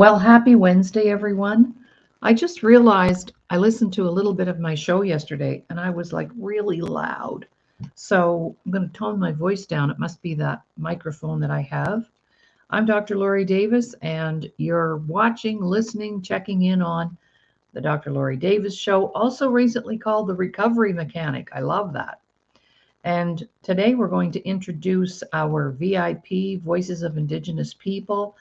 Well, happy Wednesday, everyone. I just realized I listened to a little bit of my show yesterday and I was like really loud. So I'm going to tone my voice down. It must be that microphone that I have. I'm Dr. Laurie Davis, and you're watching, listening, checking in on the Dr. Laurie Davis Show, also recently called The Recovery Mechanic. I love that. And today we're going to introduce our VIP, Voices of Indigenous People.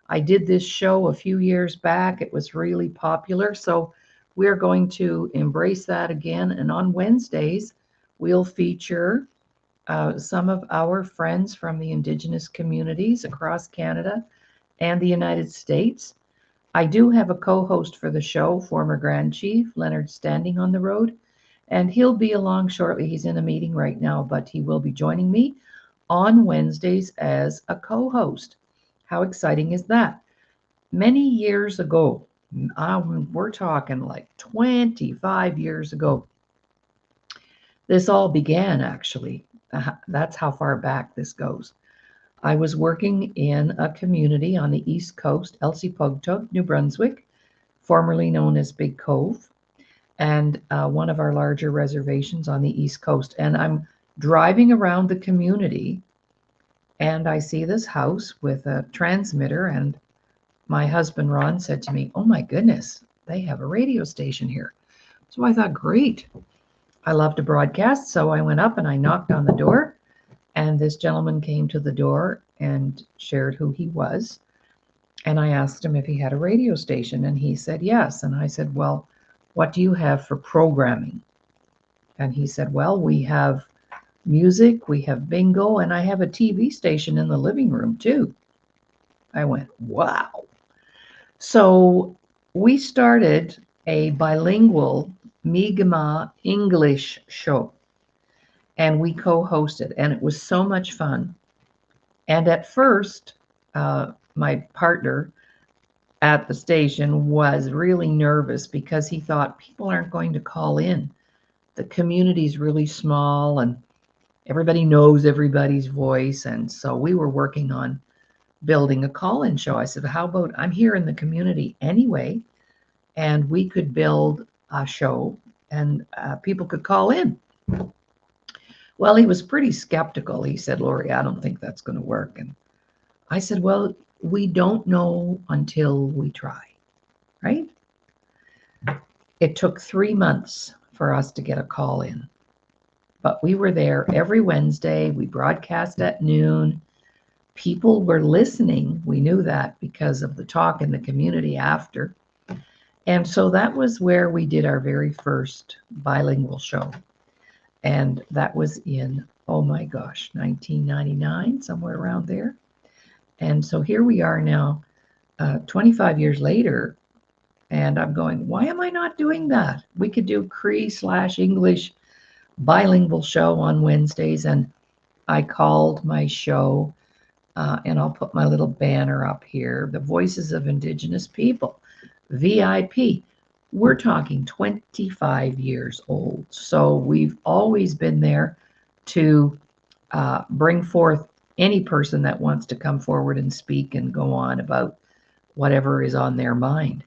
I did this show a few years back. It was really popular. So we're going to embrace that again. And on Wednesdays, we'll feature some of our friends from the Indigenous communities across Canada and the United States. I do have a co-host for the show, former Grand Chief Leonard Standing on the Road, and he'll be along shortly. He's in a meeting right now, but he will be joining me on Wednesdays as a co-host. How exciting is that? Many years ago, we're talking like 25 years ago, this all began actually. That's how far back this goes. I was working in a community on the East Coast, Elsipogtog, New Brunswick, formerly known as Big Cove, and one of our larger reservations on the East Coast. And I'm driving around the community and I see this house with a transmitter, and my husband Ron said to me, "Oh my goodness, they have a radio station here." So I thought, great. I love to broadcast. So I went up and I knocked on the door, and this gentleman came to the door and shared who he was. And I asked him if he had a radio station, and he said yes. And I said, "Well, what do you have for programming?" And he said, "Well, we have music, we have bingo, and I have a TV station in the living room too." I went, wow. So we started a bilingual Mi'kmaq English show, and we co-hosted, and it was so much fun. And at first, my partner at the station was really nervous because he thought people aren't going to call in. The community's really small and everybody knows everybody's voice. And so we were working on building a call-in show. I said, how about I'm here in the community anyway, and we could build a show and people could call in. Well, he was pretty skeptical. He said, "Laurie, I don't think that's going to work." And I said, "Well, we don't know until we try, right?" It took 3 months for us to get a call in, but we were there every Wednesday. We broadcast at noon. People were listening. We knew that because of the talk in the community after. And so that was where we did our very first bilingual show. And that was in, oh my gosh, 1999, somewhere around there. And so here we are now, 25 years later, and I'm going, why am I not doing that? We could do Cree/English bilingual show on Wednesdays. And I called my show, and I'll put my little banner up here, the Voices of Indigenous People, VIP. We're talking 25 years old. So we've always been there to bring forth any person that wants to come forward and speak and go on about whatever is on their mind.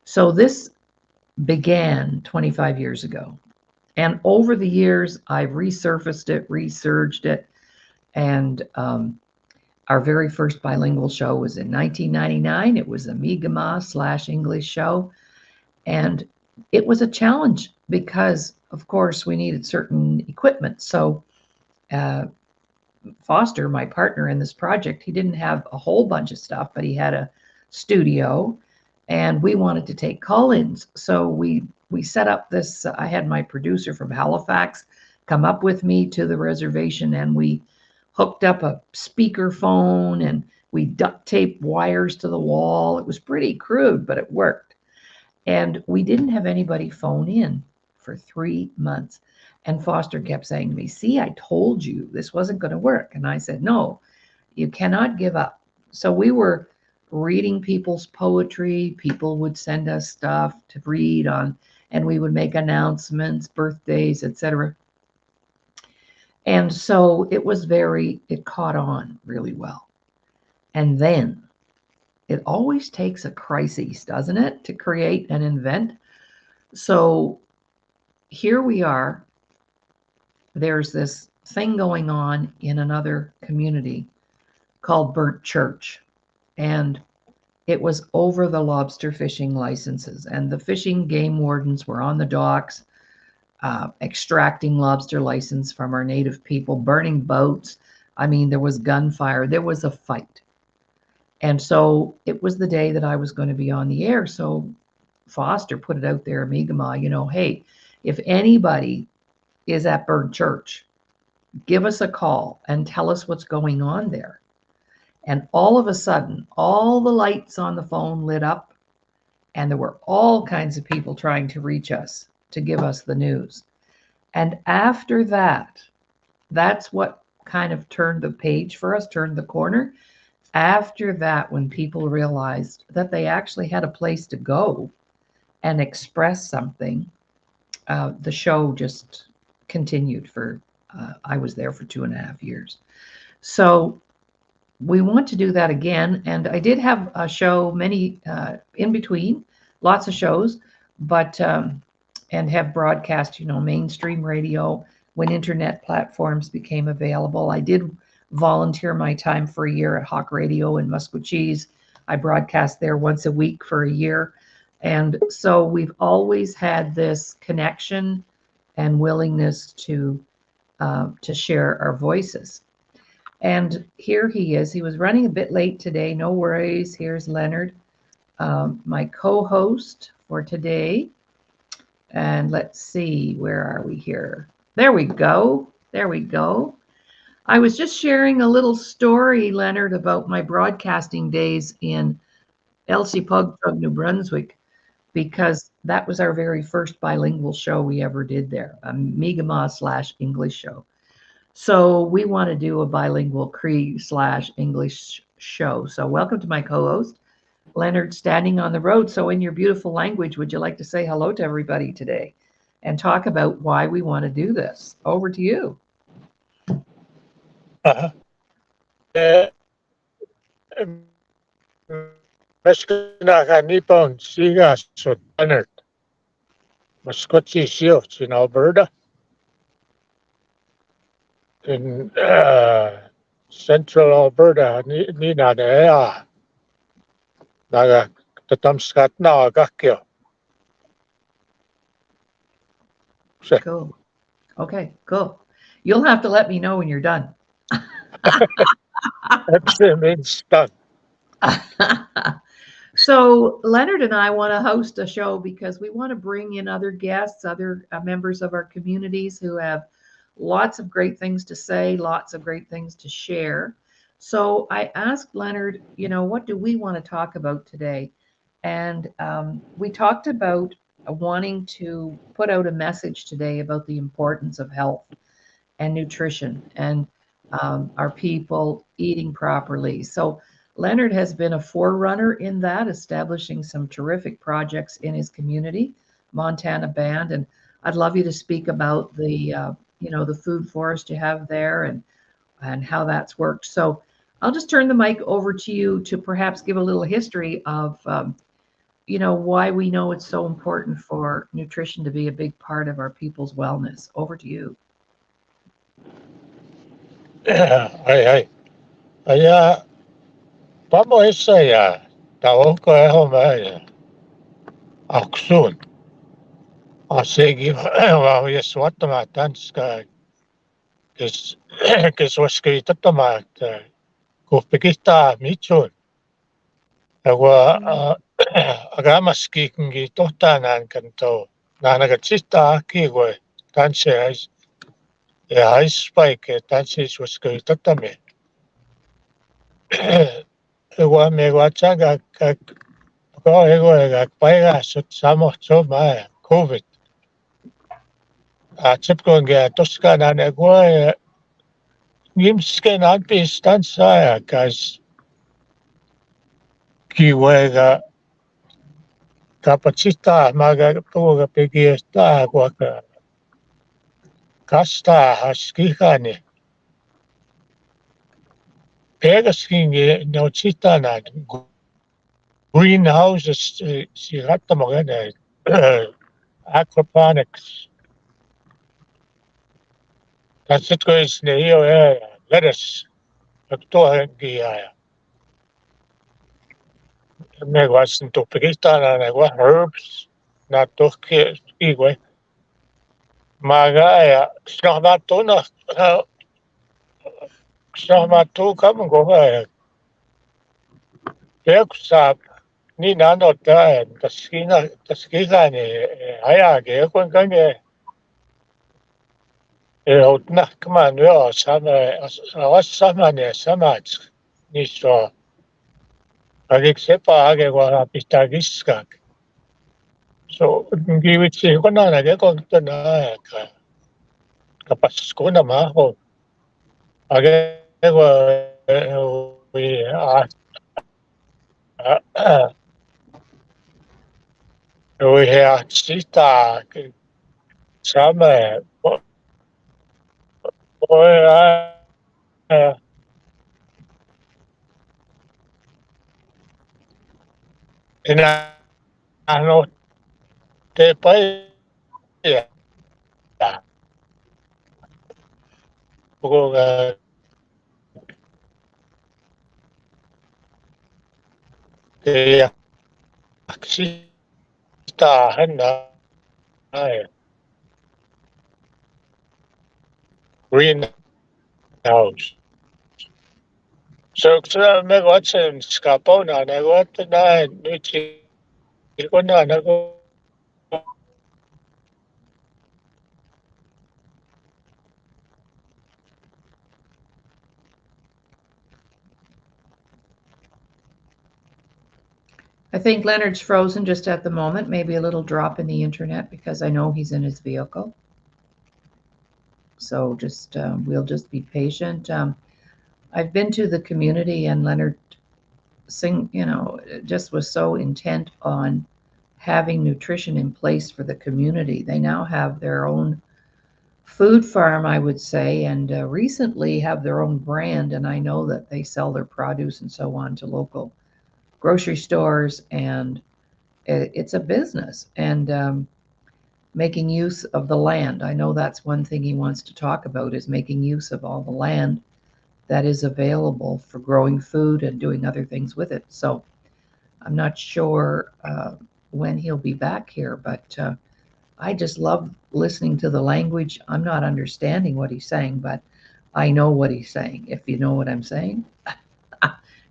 So this began 25 years ago. And over the years, I've resurfaced it, resurged it. And our very first bilingual show was in 1999. It was a Mi'kmaq/English show. And it was a challenge because, of course, we needed certain equipment. So Foster, my partner in this project, he didn't have a whole bunch of stuff, but he had a studio, and we wanted to take call-ins. So we set up this, I had my producer from Halifax come up with me to the reservation, and we hooked up a speaker phone and we duct taped wires to the wall. It was pretty crude, but it worked. And we didn't have anybody phone in for 3 months. And Foster kept saying to me, "See, I told you this wasn't going to work." And I said, "No, you cannot give up." So we were reading people's poetry. People would send us stuff to read on, and we would make announcements, birthdays, etc. And so it caught on really well. And then it always takes a crisis, doesn't it, to create and invent? So here we are. There's this thing going on in another community called Burnt Church. And it was over the lobster fishing licenses. And the fishing game wardens were on the docks, extracting lobster license from our native people, burning boats. I mean, there was gunfire, there was a fight. And so it was the day that I was going to be on the air. So Foster put it out there, Mi'kmaq, hey, if anybody is at Burnt Church, give us a call and tell us what's going on there. And all of a sudden, all the lights on the phone lit up, and there were all kinds of people trying to reach us to give us the news. And after that, that's what kind of turned the page for us, turned the corner. After that, when people realized that they actually had a place to go and express something, the show just continued for, I was there for 2.5 years. So we want to do that again. And I did have a show, many in between, lots of shows, but, and have broadcast, mainstream radio when internet platforms became available. I did volunteer my time for a year at Hawk Radio in Musquecheese. I broadcast there once a week for a year. And so we've always had this connection and willingness to share our voices. And here he is. He was running a bit late today. No worries. Here's Leonard, my co-host for today. And let's see, where are we here? There we go. There we go. I was just sharing a little story, Leonard, about my broadcasting days in Elsipogtog, New Brunswick, because that was our very first bilingual show we ever did there, a Mi'kmaq/English show. So we want to do a bilingual Cree/English show. So welcome to my co-host, Leonard, standing on the road. So in your beautiful language, would you like to say hello to everybody today and talk about why we want to do this? Over to you. Leonard, Musquecheese in Alberta. In central Alberta, Nina Nea, Naga Tatamskat na Agakyo. Cool. Okay, cool. You'll have to let me know when you're done. That means done. So Leonard and I want to host a show because we want to bring in other guests, other members of our communities who have lots of great things to say, lots of great things to share. So I asked Leonard, what do we want to talk about today? And we talked about wanting to put out a message today about the importance of health and nutrition and our people eating properly. So Leonard has been a forerunner in that, establishing some terrific projects in his community, Montana Band. And I'd love you to speak about the food forest you have there and how that's worked. So I'll just turn the mic over to you to perhaps give a little history of, why we know it's so important for nutrition to be a big part of our people's wellness. Over to you. Ai. Pamo isa tawag ko may aksun. Sige, yes, what the matans ka kes was kita tomat kupikita michun. Awa agamas kiking gito tanan kanto nanagatsita kiwe tanse high spike tanse was kita tame. Ego me guachaga ko ego paiga samo ma COVID. Chip ko nga Toscana na ego nimsken alpi stanza kas kiwega kapacita maga toga pegiesta guaca casta haskihani pegasking no chitana greenhouses sigatta magana aquaponics. That's it goes near lettuce. Aktuagia negwas to Pakistan negwa herbs na to igwe magaya snahmatuna snahmatu kam go Peksa ni nano ta taskina ni haya ge kon kanye hotna kama no sama ne samats ni so agik sepa age wa pistagiska so give it ko na ge kon ta na kapas ko na ma ho age we we have sita sama ina ano te pai ko te sita hana greenhouse. So me watch and scapona na what na nuchi ko na go I think Leonard's frozen just at the moment, maybe a little drop in the internet because I know he's in his vehicle. So just we'll just be patient. I've been to the community and Leonard just was so intent on having nutrition in place for the community. They now have their own food farm, I would say, and recently have their own brand. And I know that they sell their produce and so on to local grocery stores, and it's a business. And making use of the land. I know that's one thing he wants to talk about, is making use of all the land that is available for growing food and doing other things with it. So I'm not sure when he'll be back here, but I just love listening to the language. I'm not understanding what he's saying, but I know what he's saying, if you know what I'm saying.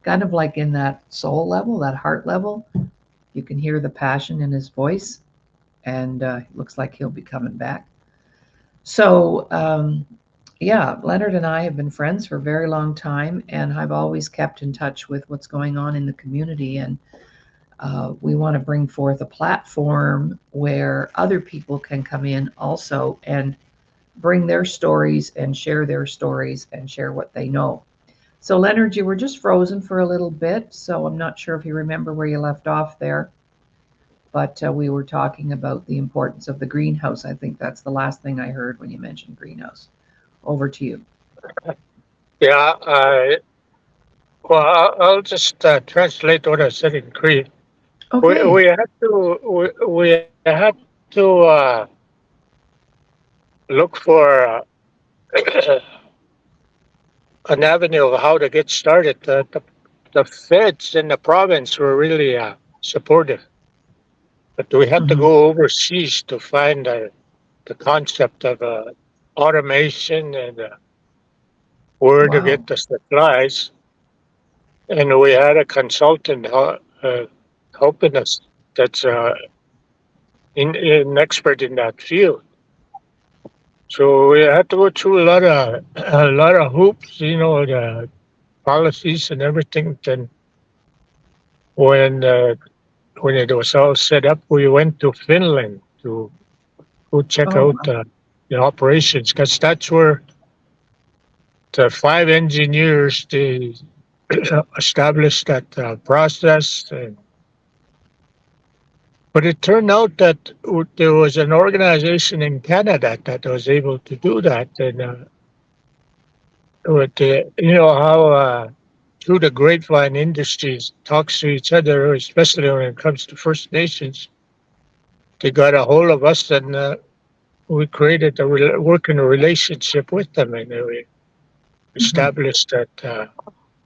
Kind of like in that soul level, that heart level, you can hear the passion in his voice, and it looks like he'll be coming back. So, yeah, Leonard and I have been friends for a very long time, and I've always kept in touch with what's going on in the community. And we want to bring forth a platform where other people can come in also and bring their stories and share what they know. So, Leonard, you were just frozen for a little bit, so I'm not sure if you remember where you left off there. But we were talking about the importance of the greenhouse. I think that's the last thing I heard when you mentioned greenhouse. Over to you. yeah well I'll just translate what I said in Cree. Okay. We had to look for an avenue of how to get started. The feds in the province were really supportive, but we had to Mm-hmm. go overseas to find the concept of automation and where to Wow. get the supplies. And we had a consultant helping us that's an expert in that field. So we had to go through a lot of hoops, the policies and everything. Then when uh, when it was all set up, we went to Finland to go check Oh, out wow. the operations, because that's where the five engineers they established that process. But it turned out that there was an organization in Canada that was able to do that, and with you know how through the grapevine industries talks to each other, especially when it comes to First Nations. They got a hold of us, and we created working relationship with them, and we Mhm. established that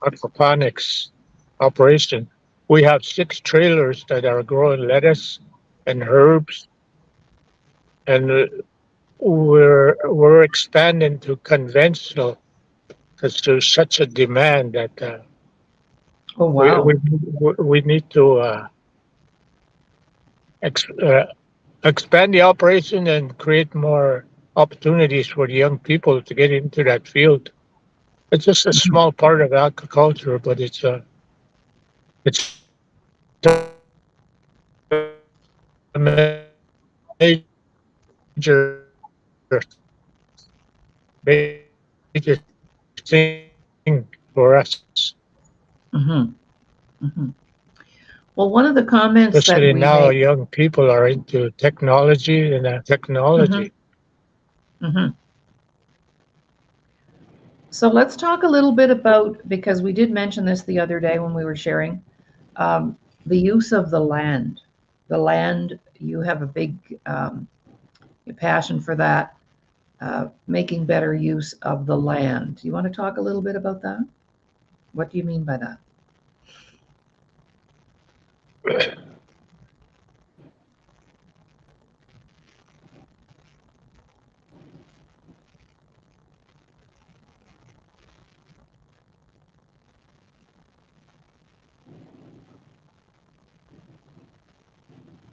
aquaponics operation. We have 6 trailers that are growing lettuce and herbs, and we're expanding to conventional because there's such a demand that Oh, we we wow. we need to ex, expand the operation and create more opportunities for the young people to get into that field. It's just a Mhm. small part of agriculture, but it's a major major thing for us, Mhm. Mhm. Well, one of the comments that especially we now. made. Young people are into technology and Mhm. technology. Mhm. So let's talk a little bit about, because we did mention this the other day when we were sharing, um, the use of the land. The land, you have a big passion for that, making better use of the land. You want to talk a little bit about that? What do you mean by that?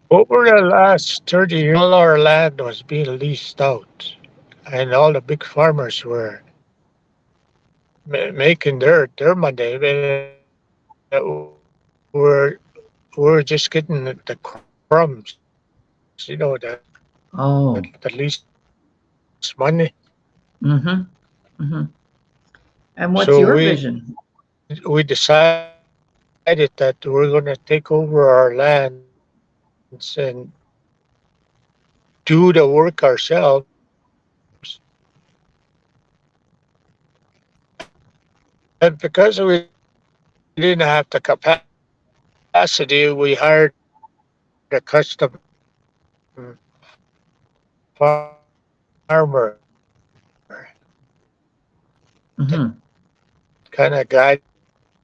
Over the last 30 years, all our land was being leased out, and all the big farmers were making their money. We're just getting the crumbs, the least Oh, money. mm-hmm, mm-hmm. And So what's your vision? we decided that we're going to take over our lands and do the work ourselves. And because we didn't have the capacity, we hired a custom farmer that Mm-hmm. kind of guided us on how it was a business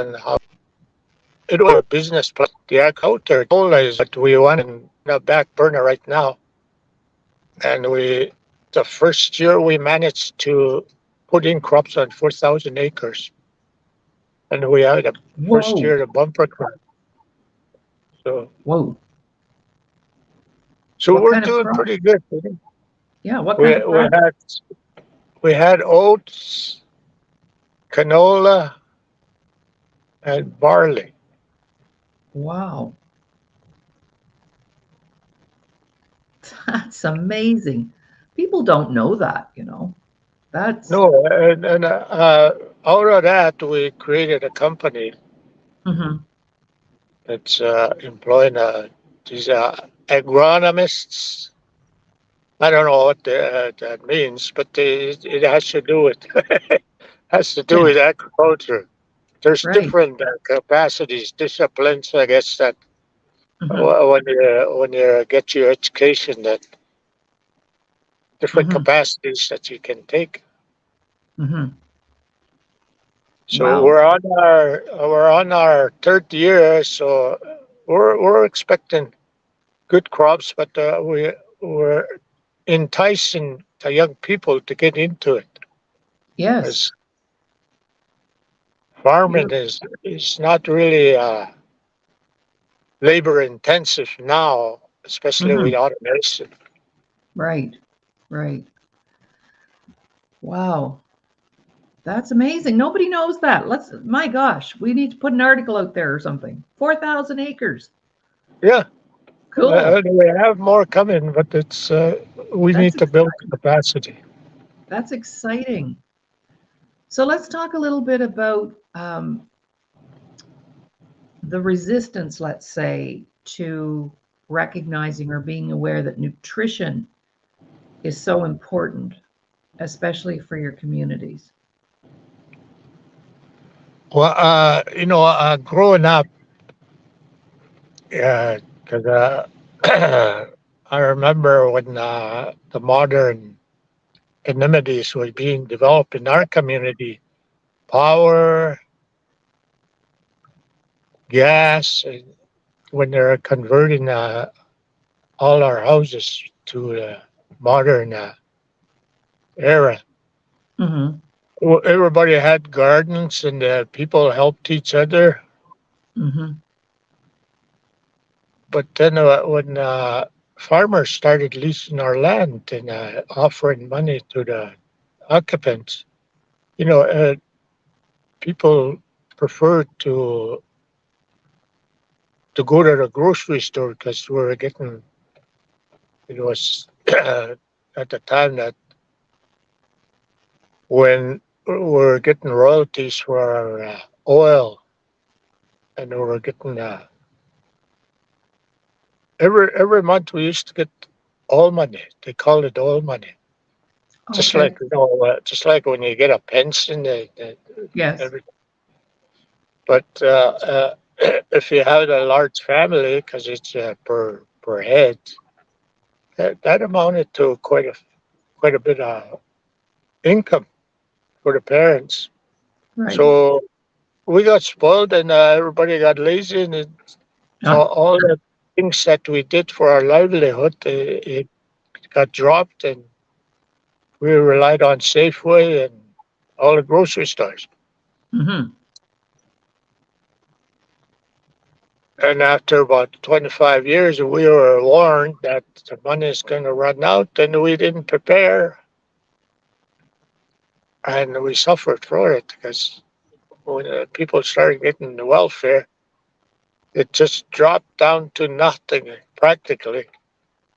plan. The agriculture told us what we wanted, and it's on a back burner right now. And the first year we managed to put in crops on 4,000 acres, and we had the first Whoa, year the bumper crop. So whoa. so What we're kind of doing crop? pretty good. Yeah, what kind We of we crop? had we had oats, canola, and barley. Wow, that's amazing. People don't know that. That's, No, and out of that we created a company mm-hmm. that's employing these agronomists. I don't know what that means, but it has to do with has to do Yeah, with agriculture. There's right. different capacities, disciplines, I guess, that Mm-hmm. when you get your education, that different Mm-hmm. capacities that you can take. Mm-hmm. So Wow. we're on our third year, so we're expecting good crops, but we're enticing the young people to get into it Yes. because farming You're is not really labor intensive now, especially mm-hmm. with automation. Right. Right. Wow. That's amazing. Nobody knows that. My gosh, we need to put an article out there or something. 4,000 acres. Yeah, Cool. we have more coming, but it's we That's need to build exciting. capacity. That's exciting. So let's talk a little bit about the resistance, let's say, to recognizing or being aware that nutrition is so important, especially for your communities. Well, growing up, because I remember when the modern amenities were being developed in our community, power, gas, and when they're converting all our houses to the modern era. Mm-hmm. Well, everybody had gardens and people helped each other. Mm-hmm. But then when farmers started leasing our land and offering money to the occupants, you know, people preferred to go to the grocery store because we were getting, it was at the time that when we were getting royalties for our oil, and we were getting every month we used to get oil money. They called it oil money. Just Okay. like just like when you get a pension, Yes. every. But if you had a large family, because it's per head, that amounted to quite a bit of income for the parents. Right. So we got spoiled, and everybody got lazy, and Ah. all the things that we did for our livelihood, it got dropped, and we relied on Safeway and all the grocery stores. Mm-hmm. And after about 25 years, we were warned that the money is going to run out, and we didn't prepare, and we suffered for it because when people started getting the welfare, it just dropped down to nothing practically.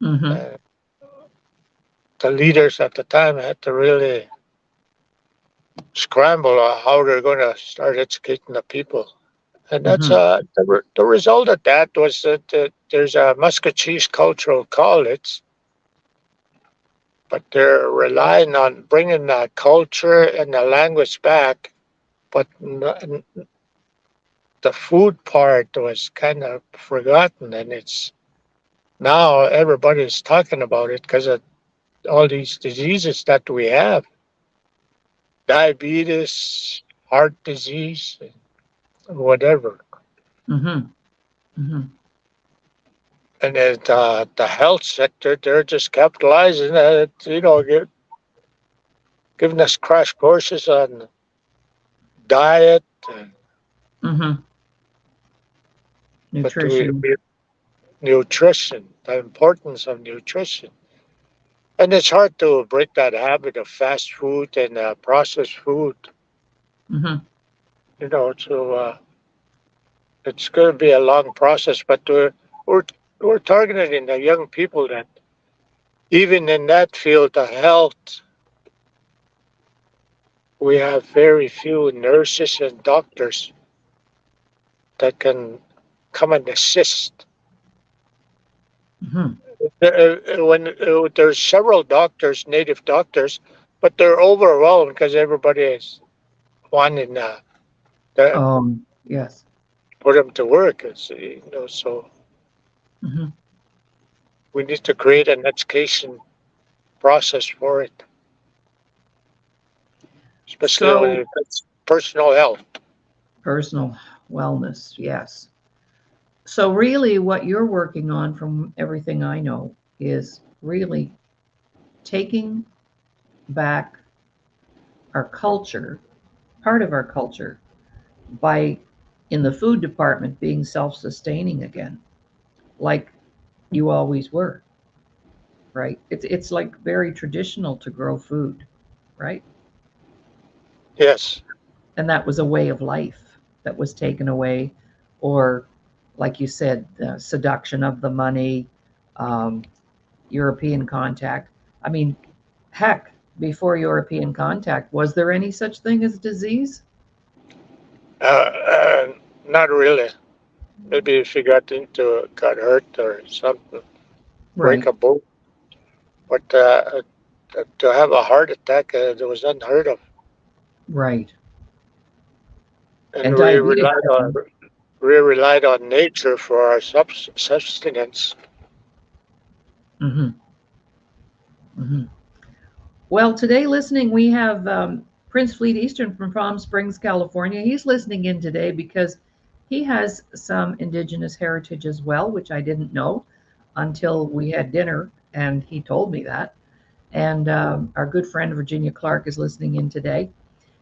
Mm-hmm. Uh, the leaders at the time had to really scramble on how they're going to start educating the people. And that's Mm-hmm. the result of that was that there's a Muscatcheese Cultural College, but they're relying on bringing the culture and the language back. But the food part was kind of forgotten, and it's now everybody's talking about it because of all these diseases that we have: diabetes, heart disease, whatever. Mm-hmm. Mm-hmm. And then the health sector, they're just capitalizing it, giving us crash courses on diet. Mm-hmm. But Nutrition. nutrition, the importance of nutrition. And it's hard to break that habit of fast food and processed food, Mm-hmm. so it's going to be a long process. But we're, we're targeting the young people that even in that field of health, we have very few nurses and doctors that can come and assist. Mm-hmm. When there's several doctors, native doctors, but they're overwhelmed because everybody is wanting to Yes. put them to work. So Mm-hmm. we need to create an education process for it, especially when So it's personal health. personal wellness, yes. So really what you're working on from everything I know is really taking back our culture, part of our culture, by in the food department being self-sustaining again, like you always were, right? It's like very traditional to grow food, right? Yes, And that was a way of life that was taken away, or like you said, the seduction of the money, um, European contact. I mean, heck, before European contact, was there any such thing as disease? not really. Maybe if you got hurt or something, break Right, a bone, but to have a heart attack, it was unheard of. right. And and diabetes. we relied on nature for our sustenance. Mm-hmm. Mm-hmm. Well, today listening, we have Prince Fleet Eastern from Palm Springs, California. He's listening in today because he has some Indigenous heritage as well, which I didn't know until we had dinner, and he told me that. And our good friend Virginia Clark is listening in today.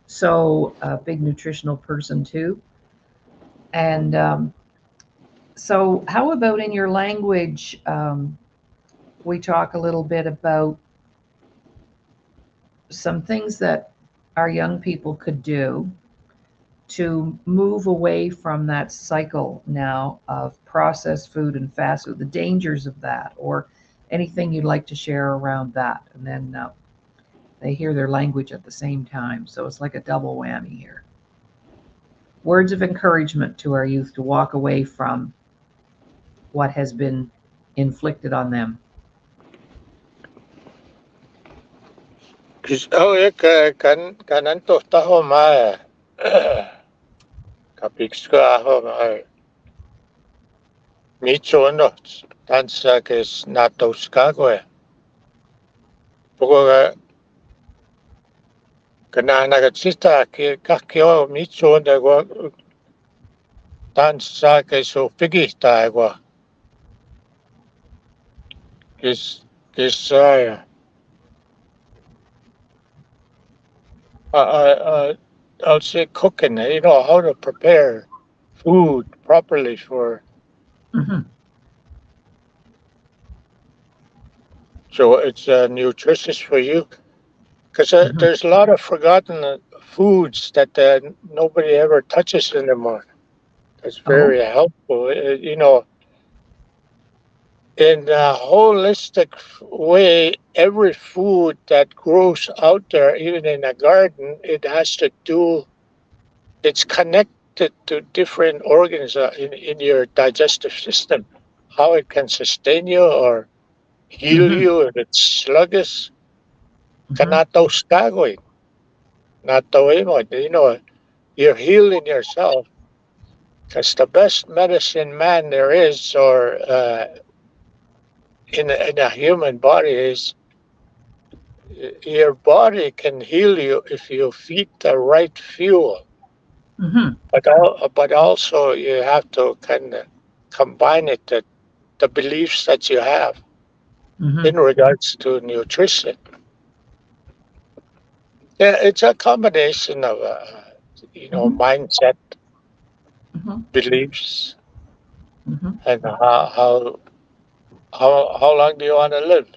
So, a big nutritional person too. And so, how about in your language? We talk a little bit about some things that our young people could do to move away from that cycle now of processed food and fast food, the dangers of that, or anything you'd like to share around that. And then they hear their language at the same time. So it's like a double whammy here. Words of encouragement to our youth to walk away from what has been inflicted on them. Kanan to taho ma kapiks ko aho ma micho no tansa kes natos kago Pugo kanana katsita kakio micho de go tansa keso pigista go kis I'll say cooking. You know how to prepare food properly for. Mm-hmm. So it's nutritious for you. Because Mm-hmm. there's a lot of forgotten foods that nobody ever touches anymore. That's Oh. very helpful. You know, in a holistic way, every food that grows out there, even in a garden, it has to do. It's connected to different organs in your digestive system. How it can sustain you or heal Mm-hmm. you if it's sluggish. Mm-hmm. Kanatos kagoy. Natawin mo. You know, you're healing yourself. Because the best medicine man there is, or in a human body, is your body can heal you if you feed the right fuel. Mm-hmm. But also you have to kind of combine it to the beliefs that you have Mm-hmm. in regards to nutrition. Yeah, it's a combination of Mm-hmm. mindset, Mm-hmm. beliefs, Mm-hmm. and how long do you want to live?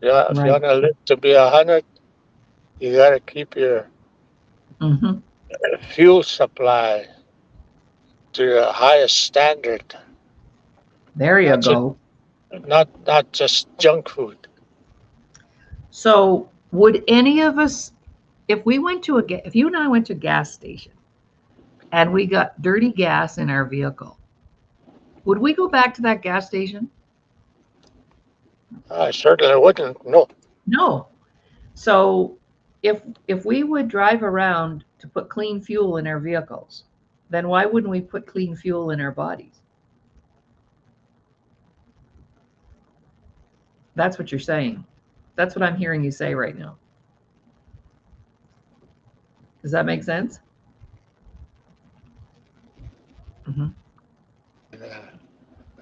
Yeah, if you Right. want to live to be 100, you got to keep your Mm-hmm. fuel supply to the highest standard. There you Not just go. not just junk food. So, would any of us, if we went to if you and I went to a gas station and we got dirty gas in our vehicle, would we go back to that gas station? I certainly wouldn't. No, No. So, if we would drive around to put clean fuel in our vehicles, then why wouldn't we put clean fuel in our bodies? That's what you're saying. That's what I'm hearing you say right now. Does that make sense? Mm-hmm.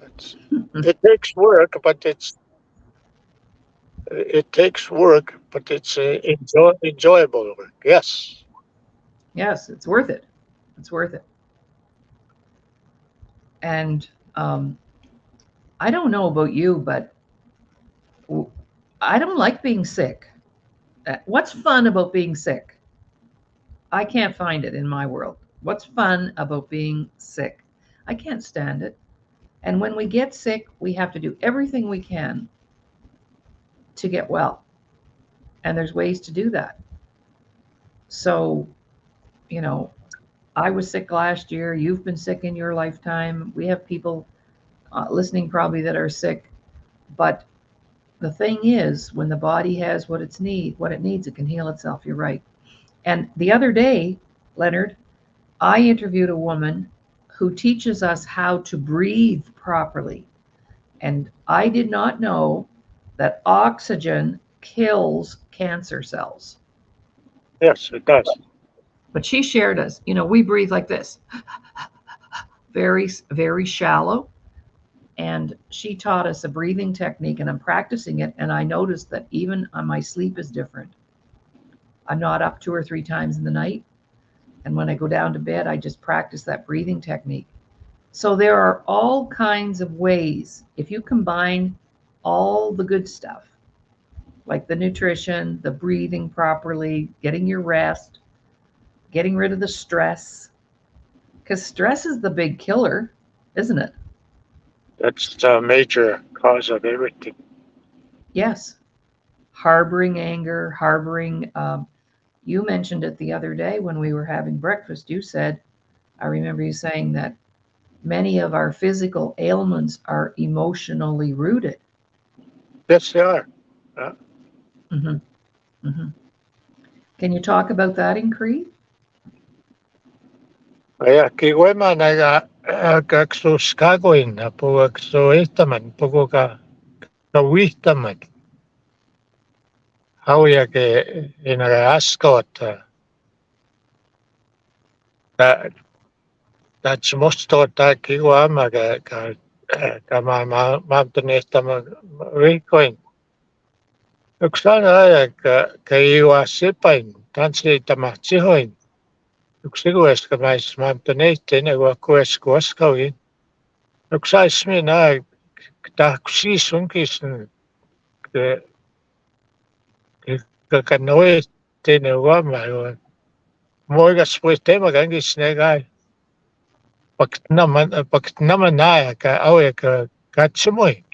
it's, it takes work, but it's enjoyable work. Yes. Yes, it's worth it. It's worth it. And I don't know about you, but I don't like being sick. What's fun about being sick? I can't find it in my world. What's fun about being sick? I can't stand it. And when we get sick, we have to do everything we can to get well. And there's ways to do that. So, you know, I was sick last year. You've been sick in your lifetime. We have people listening probably that are sick. But the thing is, when the body has what it needs, it can heal itself. You're right. And the other day, Leonard, I interviewed a woman who teaches us how to breathe properly. And I did not know that oxygen kills cancer cells. Yes, it does. But she shared us, we breathe like this, very, very shallow. And she taught us a breathing technique, and I'm practicing it. And I noticed that even my sleep is different. I'm not up 2 or 3 times in the night. And when I go down to bed, I just practice that breathing technique. So there are all kinds of ways, if you combine all the good stuff, like the nutrition, the breathing properly, getting your rest, getting rid of the stress, because stress is the big killer, isn't it? That's the major cause of everything. Yes. Harboring anger, you mentioned it the other day when we were having breakfast. You said, I remember you saying that many of our physical ailments are emotionally rooted. Yes, they are. Mm-hmm. Mm-hmm. Can you talk about that in Cree? Ja kiwema naga kaksu skagoin na puga ksu estaman pugo ka wihtaman. Hauja ke inaga askot ta tsmosto ta kiwama ka mamton estaman rikoin. Yksana aja ka iwa sipain tansi tamatsihoin. Yksigues ka mais mamton estin ego kues kuoskauin. Yksais minä tahkusi sunkisin ka noe tene wama moigas pues tema gangis negai paknaman naya ka awe ka tsimoy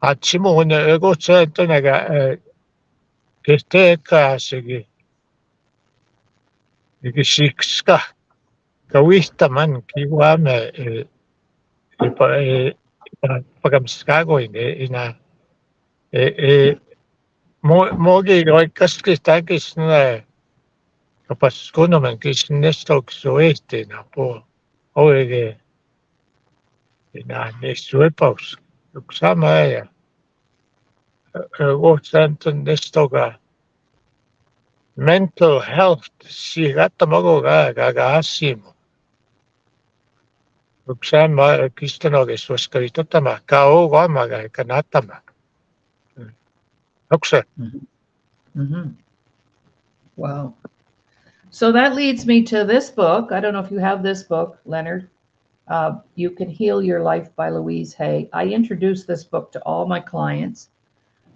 atsimo ne ego sa to naga ka sige sikska ka wista man ki wama pagamskago ina mogi kaskis takis na kapag ko naman kis nestok so na po oege ina nesuepaus sama ya Washington nestoga mental health si gata mago ga asimo sama kistanoge swaskarito tama kao gama ga kanatama oksa Mm-hmm. Wow. So that leads me to this book. I don't know if you have this book, Leonard. You Can Heal Your Life by Louise Hay. I introduced this book to all my clients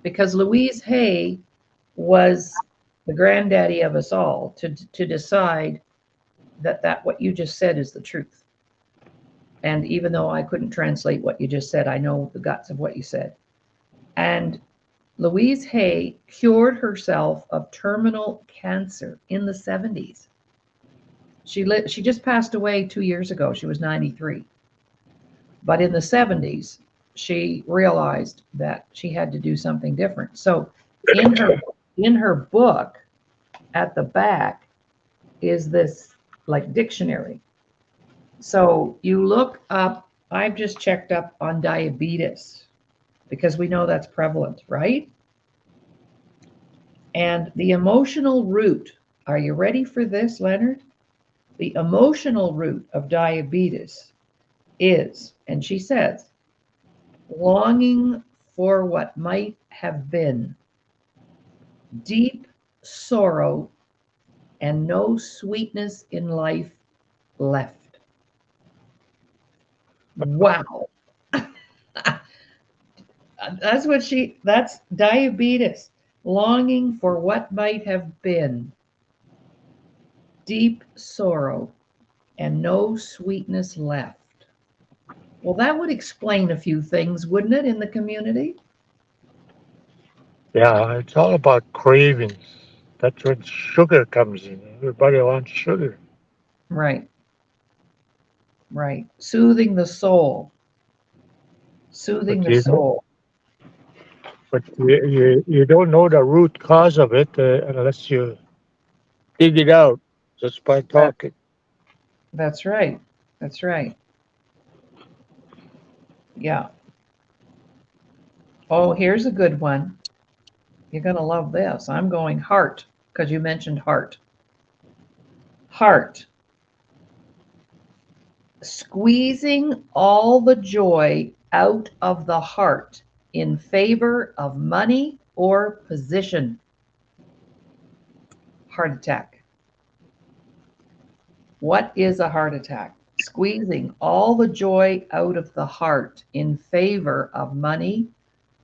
because Louise Hay was the granddaddy of us all to decide that what you just said is the truth. And even though I couldn't translate what you just said, I know the guts of what you said. And Louise Hay cured herself of terminal cancer in the 70s. She just passed away 2 years ago. She was 93. But in the 70s, she realized that she had to do something different. So in her book, at the back is this like dictionary. So you look up, I've just checked up on diabetes because we know that's prevalent, right? And the emotional root, are you ready for this, Leonard? The emotional root of diabetes is, and she says, longing for what might have been, deep sorrow, and no sweetness in life left. Wow. That's diabetes, longing for what might have been, deep sorrow, and no sweetness left. Well, that would explain a few things, wouldn't it, in the community? yeah, it's all about cravings. That's when sugar comes in. Everybody wants sugar. Right, right. Soothing the soul. Soothing But the soul. you don't know the root cause of it unless you dig it out just by That, talking. That's right. That's right. Yeah. Oh, here's a good one. You're going to love this. I'm going heart because you mentioned heart. Heart. Squeezing all the joy out of the heart in favor of money or position. Heart attack. What is a heart attack? Squeezing all the joy out of the heart in favor of money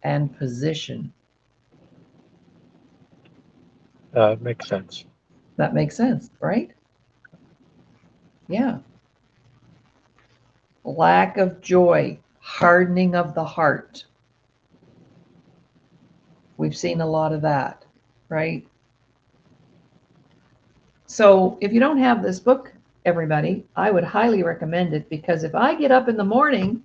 and position. Makes sense. That makes sense, right? Yeah. Lack of joy, hardening of the heart. We've seen a lot of that, right? So if you don't have this book, everybody, I would highly recommend it because if I get up in the morning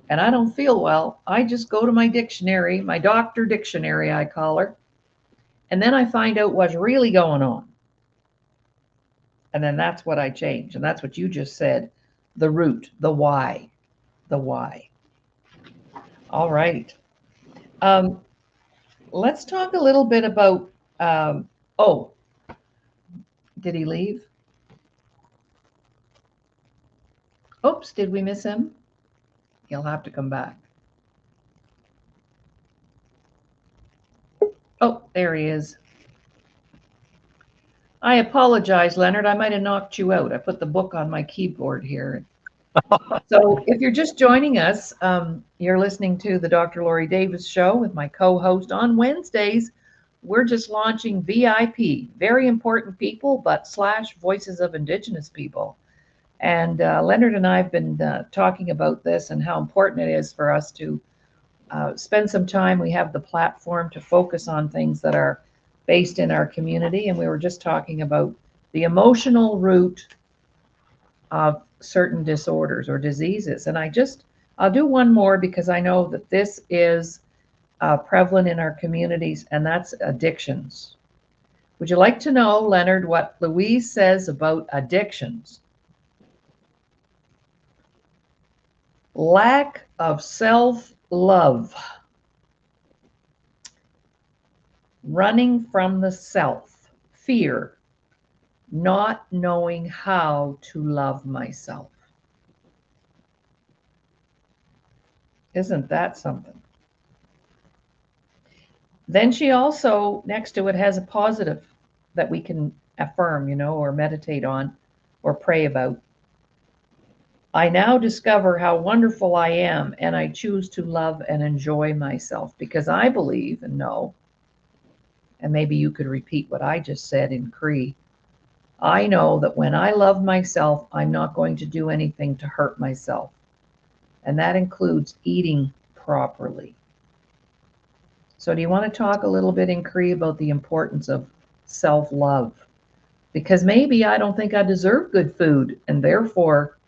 and I don't feel well, I just go to my dictionary, my doctor dictionary, I call her, and then I find out what's really going on. And then that's what I change. And that's what you just said, the root, the why, the why. All right. Let's talk a little bit about, oh, did he leave? Oops, did we miss him? He'll have to come back. Oh, there he is. I apologize, Leonard. I might have knocked you out. I put the book on my keyboard here. So if you're just joining us, you're listening to the Dr. Laurie Davis Show with my co-host on Wednesdays. We're just launching VIP, very important people, but / voices of Indigenous people. And Leonard and I have been talking about this and how important it is for us to spend some time. We have the platform to focus on things that are based in our community. And we were just talking about the emotional root of certain disorders or diseases. And I'll do one more because I know that this is prevalent in our communities, and that's addictions. Would you like to know, Leonard, what Louise says about addictions? Lack of self-love. Running from the self. Fear. Not knowing how to love myself. Isn't that something? Then she also, next to it, has a positive that we can affirm, or meditate on or pray about. I now discover how wonderful I am, and I choose to love and enjoy myself because I believe and know, and maybe you could repeat what I just said in Cree. I know that when I love myself, I'm not going to do anything to hurt myself. And that includes eating properly. So do you want to talk a little bit in Cree about the importance of self-love? Because maybe I don't think I deserve good food, and therefore,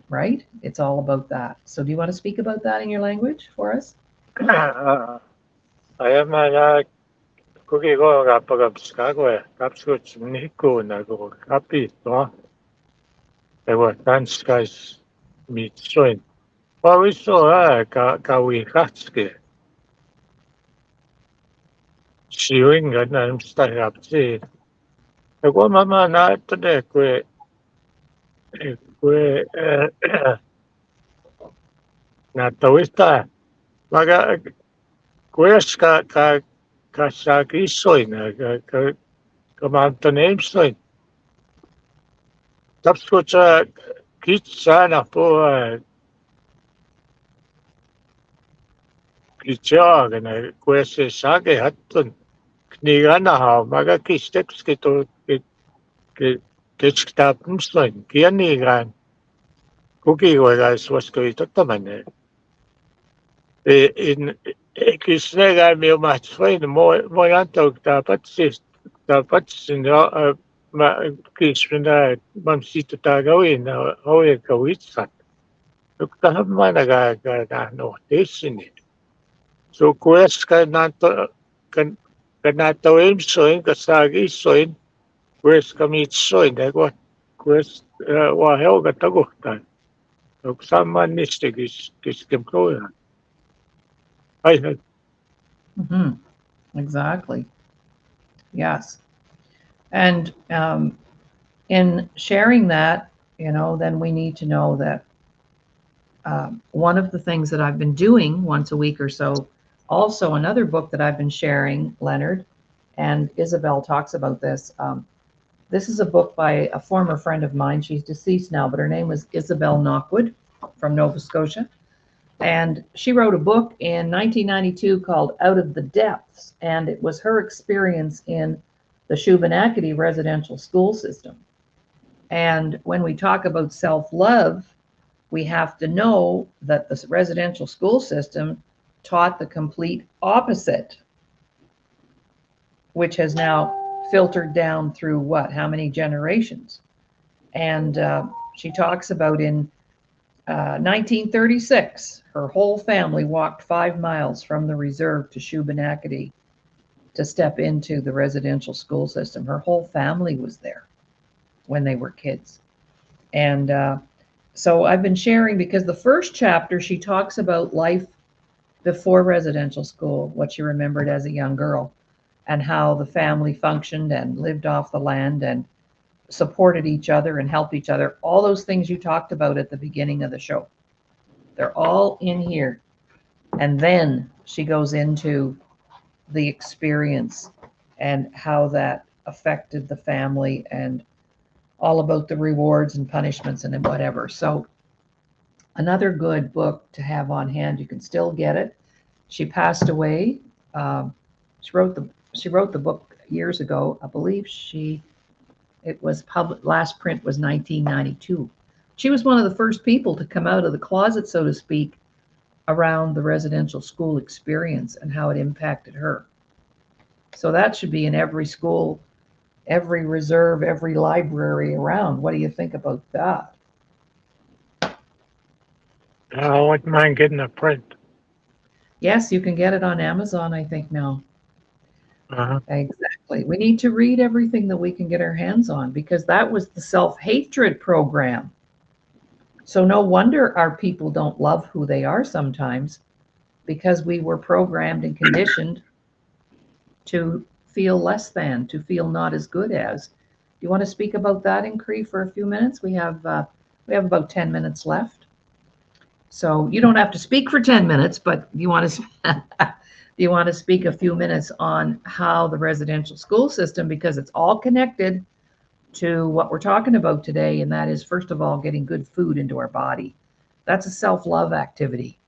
right? It's all about that. So do you want to speak about that in your language for us? Ayamana kukigo kapagapskago kapsko chimniko nago kapi to. Ewa tanskais mitsoin. Pawiso kawi katske. Siwing ganam starapsi. Ego mama na tade kwe na tawista. Maga kwesh ka saki soin ka mantanem soin. Tapskocha kitsa po kitsa na kwese sage hatun knigana ha maga kisteps kito kitstapumstoin kianigan kuki wega swaskoito tamane in kisnega mi matsoin mo antok dapat sinra ma kisna mamsito tagawin hoye kawitsat Tukahap managa no desini. So quest kanatawim soin kasagi soin quest kami soin ego quest wa helga tagohtan. Samman niistä kiskem kloja. Ai Hmm. Exactly. Yes. And in sharing that, then we need to know that one of the things that I've been doing once a week or so, also another book that I've been sharing, Leonard, and Isabel talks about this. This is a book by a former friend of mine. She's deceased now, but her name was Isabel Knockwood from Nova Scotia. And she wrote a book in 1992 called Out of the Depths, and it was her experience in the Shubenacadie residential school system. And when we talk about self-love, we have to know that the residential school system taught the complete opposite, which has now filtered down through what? How many generations? And she talks about in 1936, her whole family walked 5 miles from the reserve to Shubenacadie to step into the residential school system. Her whole family was there when they were kids. And so I've been sharing because the first chapter, she talks about life before residential school, what she remembered as a young girl, and how the family functioned and lived off the land and supported each other and helped each other. All those things you talked about at the beginning of the show. They're all in here. And then she goes into the experience and how that affected the family and all about the rewards and punishments and whatever. So another good book to have on hand. You can still get it. She passed away. She wrote the book years ago. I believe it was public. Last print was 1992. She was one of the first people to come out of the closet, so to speak, around the residential school experience and how it impacted her. So that should be in every school, every reserve, every library around. What do you think about that? I wouldn't mind getting a print. Yes, you can get it on Amazon, I think now. Uh-huh. Exactly. We need to read everything that we can get our hands on because that was the self-hatred program. So no wonder our people don't love who they are sometimes because we were programmed and conditioned to feel less than, to feel not as good as. Do you want to speak about that, Incree, for a few minutes? We have about 10 minutes left. So you don't have to speak for 10 minutes, but you want to speak a few minutes on how the residential school system, because it's all connected to what we're talking about today, and that is, first of all, getting good food into our body. That's a self-love activity.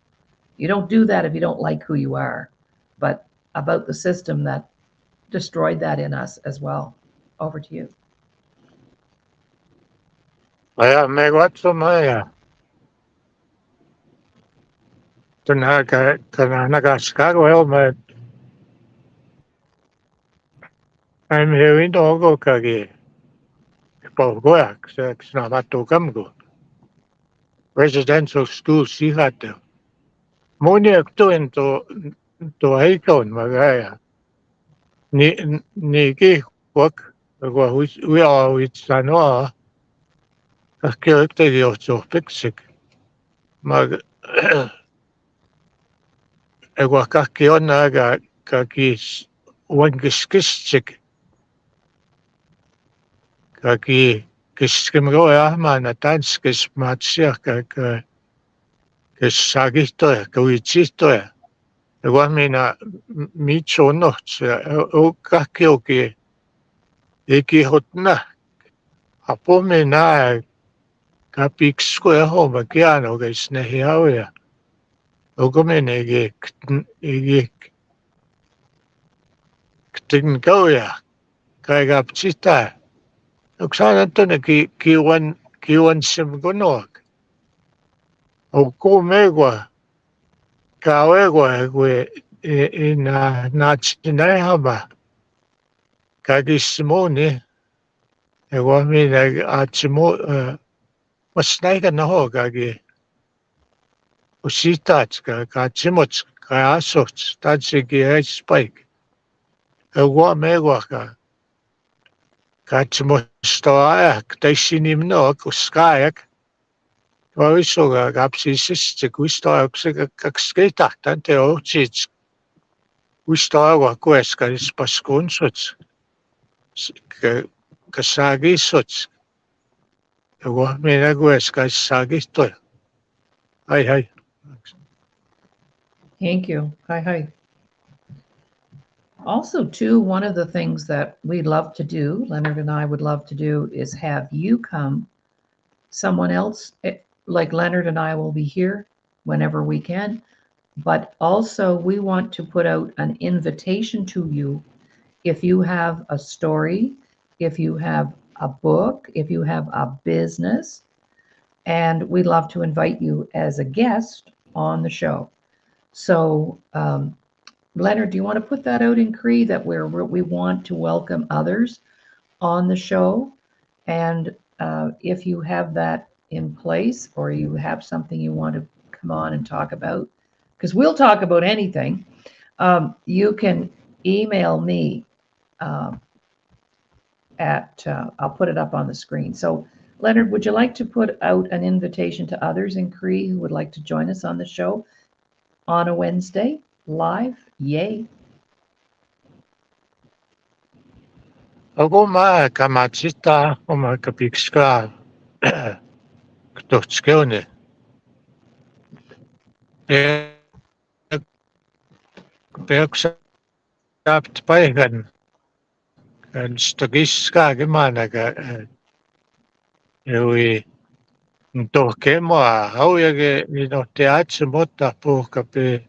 You don't do that if you don't like who you are, but about the system that destroyed that in us as well. Over to you. Ja, me katsomme ja tänään nakaskaruelma I'm hearing togo kagi polgoak na matukamgo residential school sihate moniak to heikon magaya ni ki wak wa we are with sanoa akirte yo pixik mag Ego kakiona kakis wangiskistik kaki kiskimroja mana tanskis matsia kaka kisagistoja kuitsistoja. Ego mina mitsonots o kakioki iki hotna apo mina kapiksko homa kiano kisnehiauja. Ogo mina igi ktingoja kaigapsita. Oksana kiwan simgonoak. Okumegwa kawegwa ina nachinehama kagisimoni. Ego mina atimo masnaiga naho kagi usitats kachimots kayasots tatsiki spike. Ego megwa ka katsomustoajak taissinimnoak uskaajak vaisuga kapsisisse kuistoajaksega kaks keitahtan teotsits kuistoaja kueskais paskunsuts kasagisuts ja minä kueskais sagistoja. Hai. Thank you. Hi. Also, too, one of the things that we'd love to do, Leonard and I would love to do, is have you come. Someone else, like Leonard and I, will be here whenever we can. But also, we want to put out an invitation to you. If you have a story, if you have a book, if you have a business, and we'd love to invite you as a guest on the show. So, Leonard, do you want to put that out in Cree that we want to welcome others on the show? And if you have that in place or you have something you want to come on and talk about, because we'll talk about anything, you can email me I'll put it up on the screen. So, Leonard, would you like to put out an invitation to others in Cree who would like to join us on the show on a Wednesday live? Yay. Aguma kamatsita oma kapikska ktotskeone. Peaks saab paigan kan stogiska gemanaga Lui tohkema haujage no teatse mota puhkapi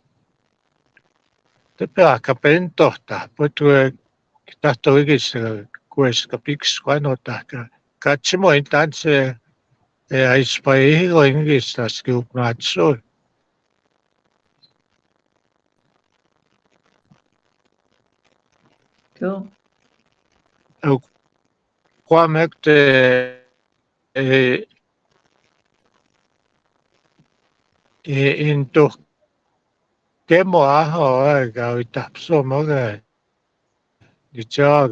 te peakapen tohta potue tahto igis kueska piks kanota katsimo intanse ja ispai go ingis tas kiupnatso Cool. Kwamekte in tohkemo aho ga itapso moga di jog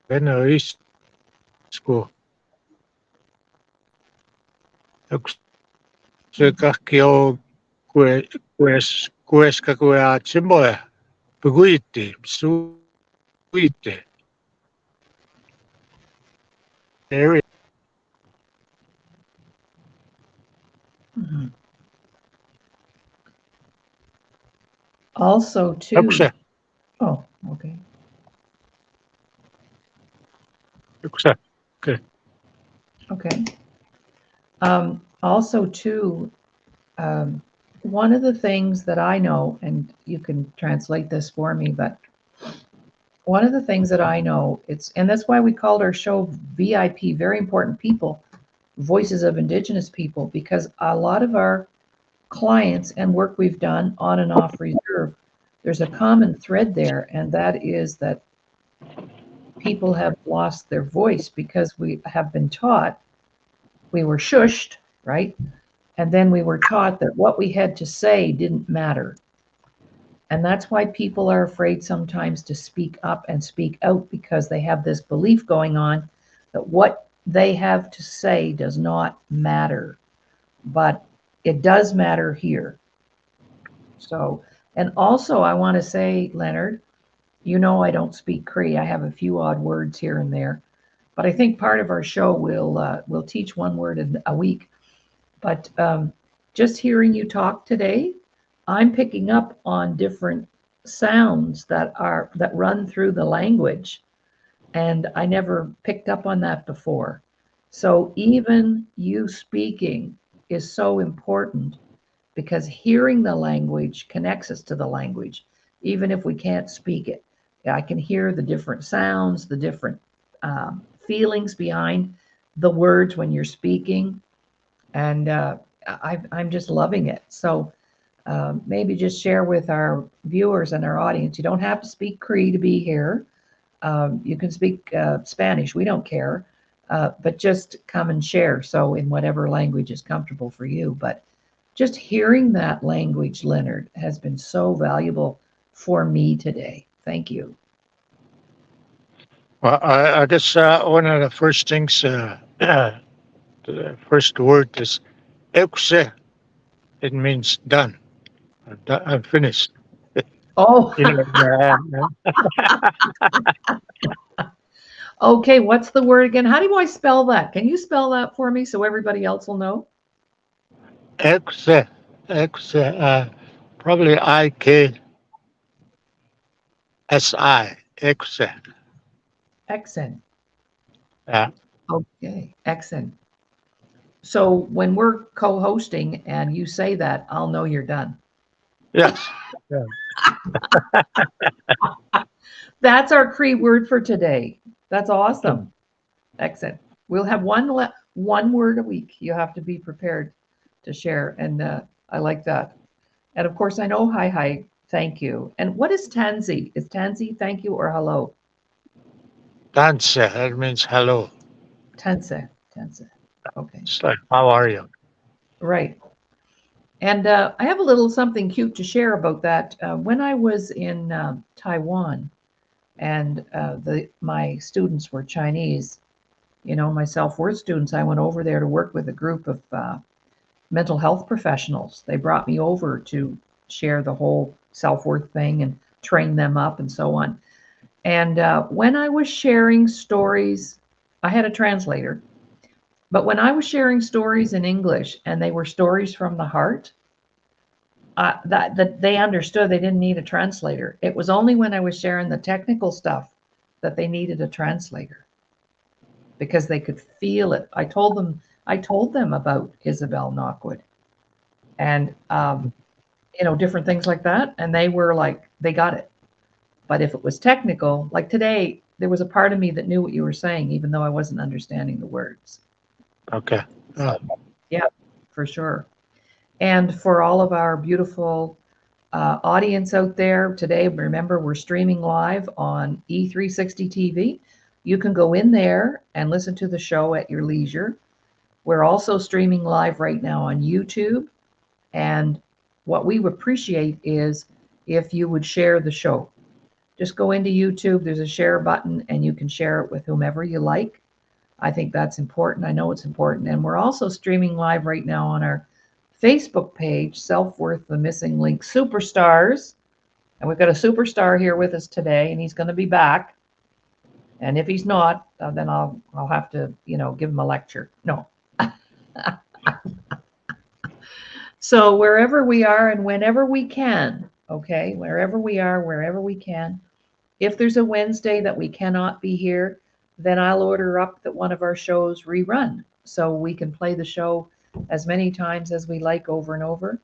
geno isku se kahkio kueska kue atsimoja puguiti suite area Mhm. Also, too. Yuksa. Oh, okay. Okay. Okay. Also, too, one of the things that I know, and you can translate this for me, but one of the things that I know, and that's why we called our show VIP, very important people, voices of Indigenous people, because a lot of our clients and work we've done on and off reserve, there's a common thread there, and that is that people have lost their voice because we have been taught, we were shushed, right? And then we were taught that what we had to say didn't matter. And that's why people are afraid sometimes to speak up and speak out because they have this belief going on that what they have to say does not matter. But it does matter here. So, and also I want to say, Leonard, you know I don't speak Cree. I have a few odd words here and there, but I think part of our show will teach one word a week. But just hearing you talk today, I'm picking up on different sounds that run through the language, and I never picked up on that before. So even you speaking is so important because hearing the language connects us to the language, even if we can't speak it. I can hear the different sounds, the different feelings behind the words when you're speaking, and I'm just loving it. So maybe just share with our viewers and our audience. You don't have to speak Cree to be here. You can speak Spanish. We don't care, but just come and share. So in whatever language is comfortable for you. But just hearing that language, Leonard, has been so valuable for me today. Thank you. Well, I guess one of the first things, the first word is ekse. It means done. I'm finished. Oh, You know, okay. What's the word again? How do I spell that? Can you spell that for me so everybody else will know? ekse, ekse, probably IKSI, ekse. Accent. Yeah. Okay, accent. So when we're co-hosting and you say that, I'll know you're done. Yes. Yeah. That's our Cree word for today. That's awesome. Accent. We'll have one word a week. You have to be prepared to share, and I like that. And of course, I know hi hi, thank you. And what is tansy? Is tansy thank you or hello? Danse, it means hello. Tense, tense. Okay, It's like, how are you? right. And I have a little something cute to share about that. When I was in Taiwan and my students were Chinese, my self-worth students, I went over there to work with a group of mental health professionals. They brought me over to share the whole self-worth thing and train them up and so on. And when I was sharing stories, I had a translator, but when I was sharing stories in English and they were stories from the heart, that they understood they didn't need a translator. It was only when I was sharing the technical stuff that they needed a translator because they could feel it. I told them about Isabel Knockwood and different things like that, and they were like they got it. But if it was technical, like today, there was a part of me that knew what you were saying, even though I wasn't understanding the words. Okay. So yeah, for sure. And for all of our beautiful audience out there today, remember we're streaming live on E360 TV. You can go in there and listen to the show at your leisure. We're also streaming live right now on YouTube. And what we appreciate is if you would share the show. Just go into YouTube, there's a share button, and you can share it with whomever you like. I think that's important. I know it's important. And we're also streaming live right now on our Facebook page, Self Worth the Missing Link Superstars. And we've got a superstar here with us today, and he's going to be back. And if he's not, then I'll have to, give him a lecture. No. So wherever we are and whenever we can, okay, wherever we are, wherever we can, if there's a Wednesday that we cannot be here, then I'll order up that one of our shows rerun so we can play the show as many times as we like over and over.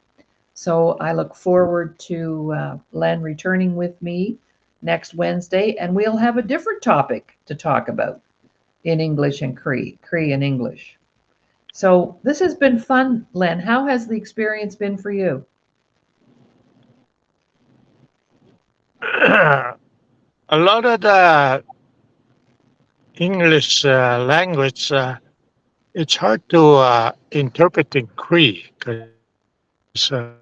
So I look forward to Len returning with me next Wednesday, and we'll have a different topic to talk about in English and Cree and English. So this has been fun, Len. How has the experience been for you? A lot of the English language, it's hard to interpret in Cree because some of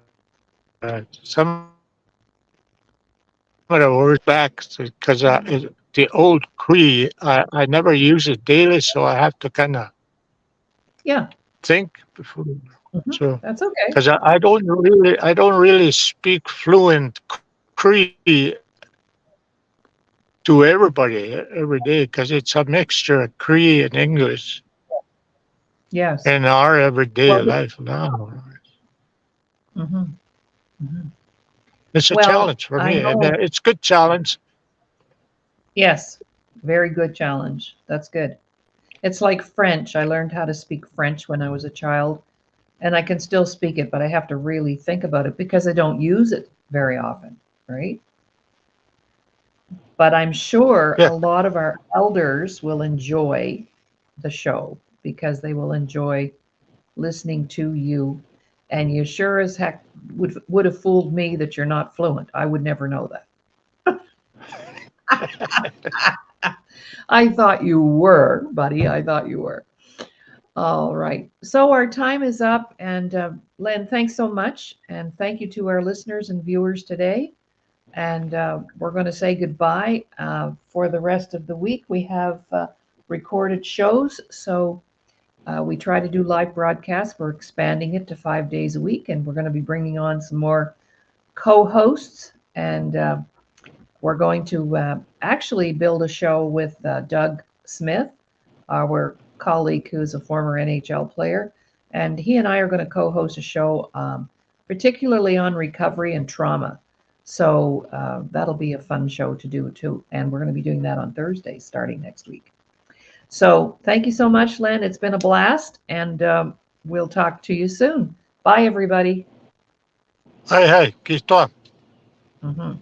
the words back because the old Cree, I never use it daily, so I have to kind of Yeah, think before. So that's okay. because I don't really speak fluent Cree to everybody every day because it's a mixture of Cree and English Yes. in our everyday Well, life now. hmm hmm It's a well, challenge for I me, and know. it's good challenge. Yes, very good challenge. That's good. It's like French. I learned how to speak French when I was a child, and I can still speak it, but I have to really think about it because I don't use it very often, right? But I'm sure Yeah, a lot of our elders will enjoy the show because they will enjoy listening to you. And you sure as heck would have fooled me that you're not fluent. I would never know that. I thought you were, buddy. I thought you were. All right. So our time is up. And Len, thanks so much. And thank you to our listeners and viewers today. And we're going to say goodbye for the rest of the week. We have recorded shows, so we try to do live broadcasts. We're expanding it to 5 days a week, and we're going to be bringing on some more co-hosts. And we're going to actually build a show with Doug Smith, our colleague who's a former NHL player. And he and I are going to co-host a show particularly on recovery and trauma. So that'll be a fun show to do too. And we're going to be doing that on Thursdays starting next week. So thank you so much, Len. It's been a blast, and we'll talk to you soon. Bye, everybody. Hei hei, kiitos. Mm-hmm.